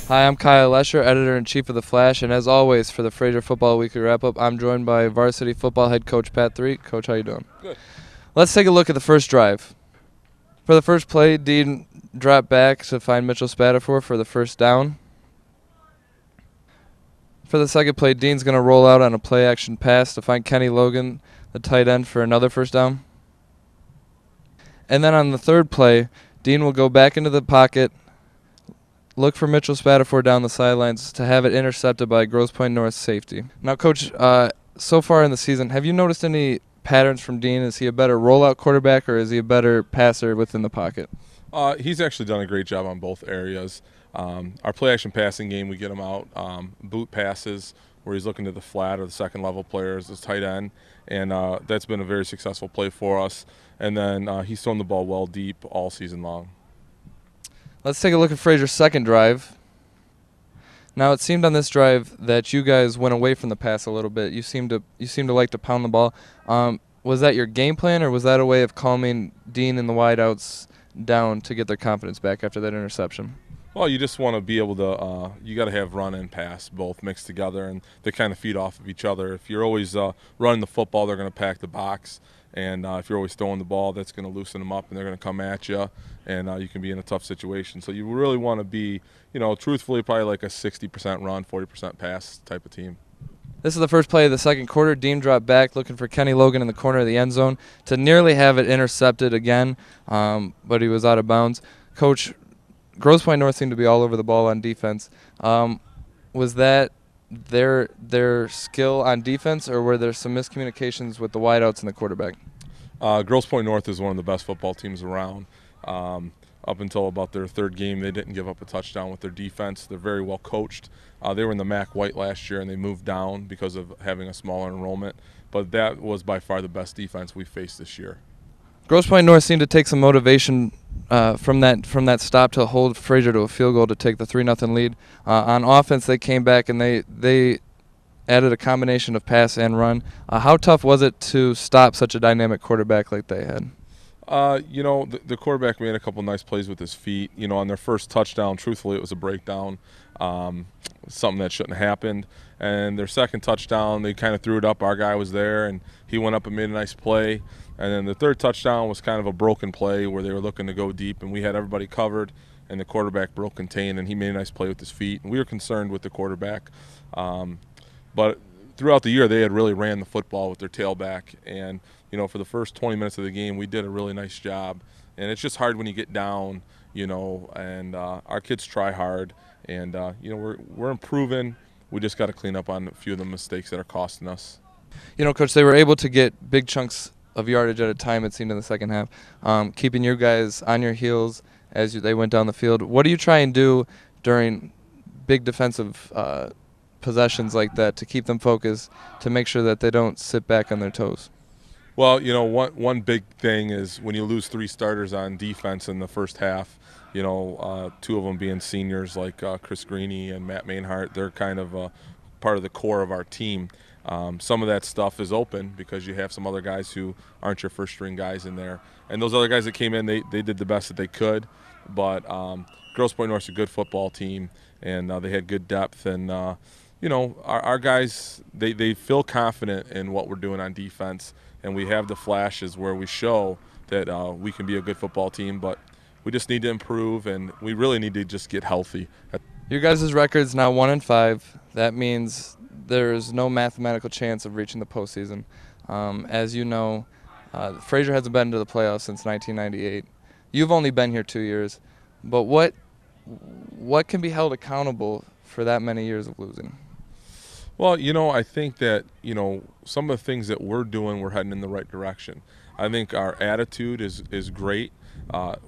Hi, I'm Kyle Lesher, Editor-in-Chief of The Flash, and as always, for the Fraser Football Weekly Wrap-Up, I'm joined by varsity football head coach Pat Threet. Coach, how you doing? Good. Let's take a look at the first drive. For the first play, Dean dropped back to find Mitchell Spatafor for the first down. For the second play, Dean's going to roll out on a play-action pass to find Kenny Logan, the tight end, for another first down. And then on the third play, Dean will go back into the pocket, look for Mitchell Spatafor down the sidelines to have it intercepted by Grosse Pointe North safety. Now, Coach, so far in the season, have you noticed any patterns from Dean? Is he a better rollout quarterback or is he a better passer within the pocket? He's actually done a great job on both areas. Our play-action passing game, we get him out boot passes where he's looking to the flat or the second-level players as tight end, and that's been a very successful play for us. And then he's thrown the ball well deep all season long. Let's take a look at Fraser's second drive. Now, it seemed on this drive that you guys went away from the pass a little bit. You seem to like to pound the ball. Was that your game plan, or was that a way of calming Dean and the wideouts down to get their confidence back after that interception? Well, you just want to be able to you got to have run and pass both mixed together, and they kind of feed off of each other. If you're always running the football, they're going to pack the box. And if you're always throwing the ball, that's going to loosen them up, and they're going to come at you, and you can be in a tough situation. So you really want to be, truthfully, probably like a 60% run, 40% pass type of team. This is the first play of the second quarter. Dean dropped back looking for Kenny Logan in the corner of the end zone to nearly have it intercepted again, but he was out of bounds. Coach, Grosse Pointe North seemed to be all over the ball on defense. Was that their skill on defense, or were there some miscommunications with the wideouts and the quarterback? Grosse Pointe North is one of the best football teams around. Up until about their third game, they didn't give up a touchdown with their defense. They're very well coached. They were in the MAC White last year, and they moved down because of having a smaller enrollment. But that was by far the best defense we faced this year. Grosse Pointe North seemed to take some motivation from that stop to hold Fraser to a field goal to take the 3-0 lead. On offense, they came back and they added a combination of pass and run. How tough was it to stop such a dynamic quarterback like they had? The quarterback made a couple nice plays with his feet. On their first touchdown, truthfully, it was a breakdown, something that shouldn't have happened. And their second touchdown, they kind of threw it up. Our guy was there, and he went up and made a nice play. And then the third touchdown was kind of a broken play where they were looking to go deep, and we had everybody covered, and the quarterback broke contain, and he made a nice play with his feet. And we were concerned with the quarterback. But throughout the year, they had really ran the football with their tailback. And, for the first 20 minutes of the game, we did a really nice job. And it's just hard when you get down, and our kids try hard. And, we're improving. We just got to clean up on a few of the mistakes that are costing us. Coach, they were able to get big chunks of yardage at a time, it seemed, in the second half, keeping you guys on your heels as they went down the field. What do you try and do during big defensive possessions like that to keep them focused, to make sure that they don't sit back on their toes? Well, one big thing is when you lose 3 starters on defense in the first half, 2 of them being seniors like Chris Greeny and Matt Mainhart, they're kind of part of the core of our team. Some of that stuff is open because you have some other guys who aren't your first-string guys in there. And those other guys that came in, they did the best that they could. But Grosse Pointe North's a good football team, and they had good depth. And, our guys, they feel confident in what we're doing on defense. And we have the flashes where we show that we can be a good football team. But we just need to improve, and we really need to just get healthy. Your guys' record's now 1-5. That means there's no mathematical chance of reaching the postseason. As you know, Fraser hasn't been to the playoffs since 1998. You've only been here 2 years, but what can be held accountable for that many years of losing? Well, I think that, some of the things that we're doing, we're heading in the right direction. I think our attitude is great. A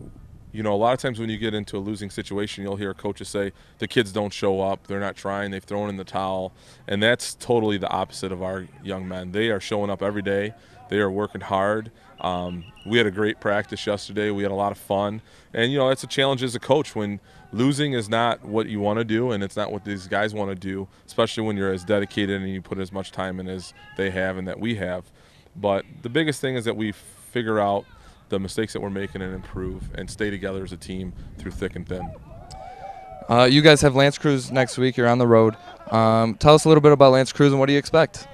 lot of times when you get into a losing situation, you'll hear coaches say, the kids don't show up, they're not trying, they've thrown in the towel. And that's totally the opposite of our young men. They are showing up every day. They are working hard. We had a great practice yesterday. We had a lot of fun. And, that's a challenge as a coach when losing is not what you want to do, and it's not what these guys want to do, especially when you're as dedicated and you put as much time in as they have and that we have. But the biggest thing is that we figure out the mistakes that we're making and improve and stay together as a team through thick and thin. You guys have Lance Cruz next week. You're on the road. Tell us a little bit about Lance Cruz and what do you expect?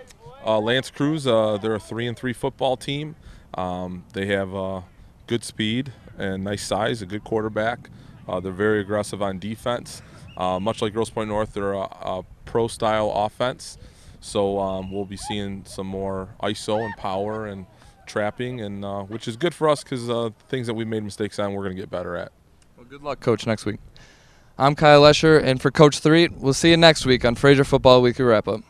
Lance Cruz, they're a 3-3 football team. They have good speed and nice size, a good quarterback. They're very aggressive on defense. Much like Grosse Pointe North, they're a pro-style offense. So we'll be seeing some more ISO and power and trapping, and which is good for us because things that we made mistakes on, we're going to get better at. Well, good luck, Coach, next week. I'm Kyle Lesher, and for Coach 3, we'll see you next week on Fraser Football Weekly Wrap-Up.